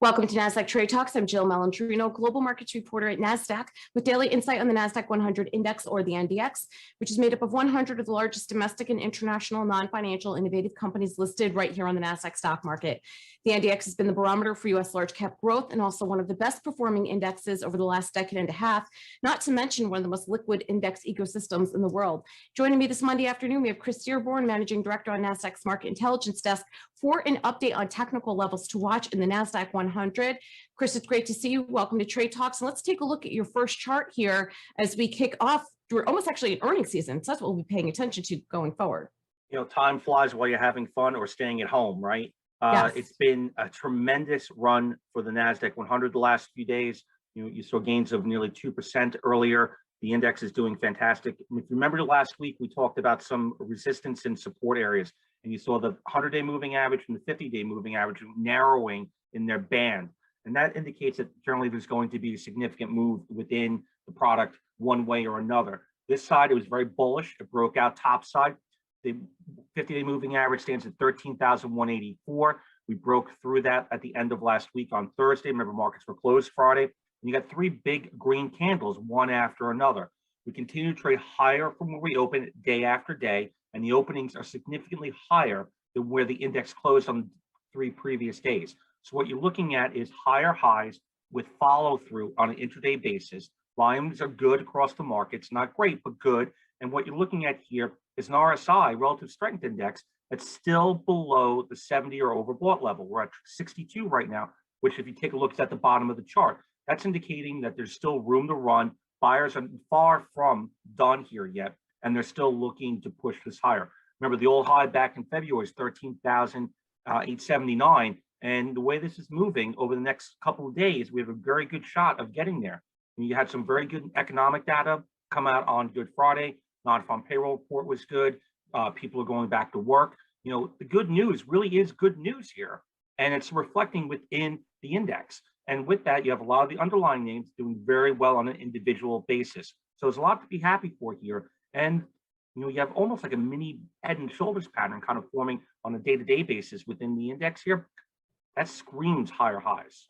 Welcome to Nasdaq Trade Talks. I'm Jill Malandrino, global markets reporter at Nasdaq, with daily insight on the Nasdaq-100 index, or the NDX, which is made up of 100 of the largest domestic and international non-financial innovative companies listed right here on the Nasdaq stock market. The NDX has been the barometer for U.S. large cap growth and also one of the best performing indexes over the last decade and a half, not to mention one of the most liquid index ecosystems in the world. Joining me this Monday afternoon, we have Chris Dearborn, Managing Director on Nasdaq's Market Intelligence Desk, for an update on technical levels to watch in the Nasdaq-100. Chris, it's great to see you. Welcome to Trade Talks. And let's take a look at your first chart here as we kick off. We're almost actually an earnings season, so that's what we'll be paying attention to going forward. You know, time flies while you're having fun or staying at home, right? Yes. It's been a tremendous run for the Nasdaq-100 the last few days. You saw gains of nearly 2% earlier. The index is doing fantastic. If you remember last week, we talked about some resistance and support areas, and you saw the 100-day moving average and the 50-day moving average narrowing in their band. And that indicates that generally there's going to be a significant move within the product one way or another. This side, it was very bullish. It broke out top side. The 50-day moving average stands at 13,184. We broke through that at the end of last week on Thursday. Remember, markets were closed Friday. And you got three big green candles, one after another. We continue to trade higher from where we open day after day, and the openings are significantly higher than where the index closed on 3 previous days. So what you're looking at is higher highs with follow through on an intraday basis. Volumes are good across the markets, not great, but good. And what you're looking at here is an RSI, relative strength index, that's still below the 70 or overbought level. We're at 62 right now, which if you take a look, is at the bottom of the chart. That's indicating that there's still room to run. Buyers are far from done here yet, and they're still looking to push this higher. Remember, the old high back in February is 13,879. And the way this is moving over the next couple of days, we have a very good shot of getting there. And you had some very good economic data come out on Good Friday. Non-farm payroll report was good. People are going back to work. You know, the good news really is good news here, and it's reflecting within the index. And with that, you have a lot of the underlying names doing very well on an individual basis. So there's a lot to be happy for here. And you know, you have almost like a mini head and shoulders pattern kind of forming on a day-to-day basis within the index here. That screams higher highs.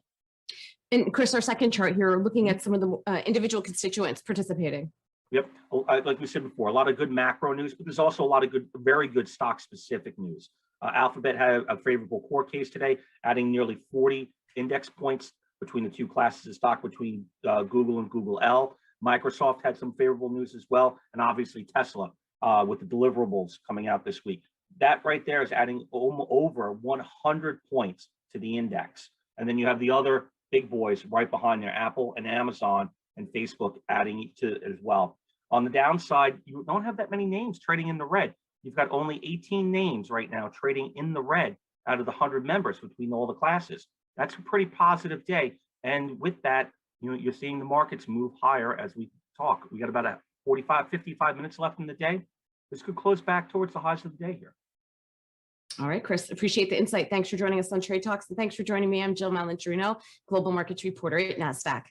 And Chris, our second chart here, looking at some of the individual constituents participating. Yep, like we said before, a lot of good macro news, but there's also a lot of good, very good stock-specific news. Alphabet had a favorable core case today, adding nearly 40 index points between the two classes of stock, between Google and Google L. Microsoft had some favorable news as well, and obviously Tesla with the deliverables coming out this week. That right there is adding over 100 points to the index. And then you have the other big boys right behind there, Apple and Amazon and Facebook adding to it as well. On the downside, you don't have that many names trading in the red. You've got only 18 names right now trading in the red out of the 100 members between all the classes. That's a pretty positive day. And with that, you know, you're seeing the markets move higher as we talk. We got about 55 minutes left in the day. This could close back towards the highs of the day here. All right, Chris, appreciate the insight. Thanks for joining us on Trade Talks, and thanks for joining me. I'm Jill Malandrino, global markets reporter at Nasdaq.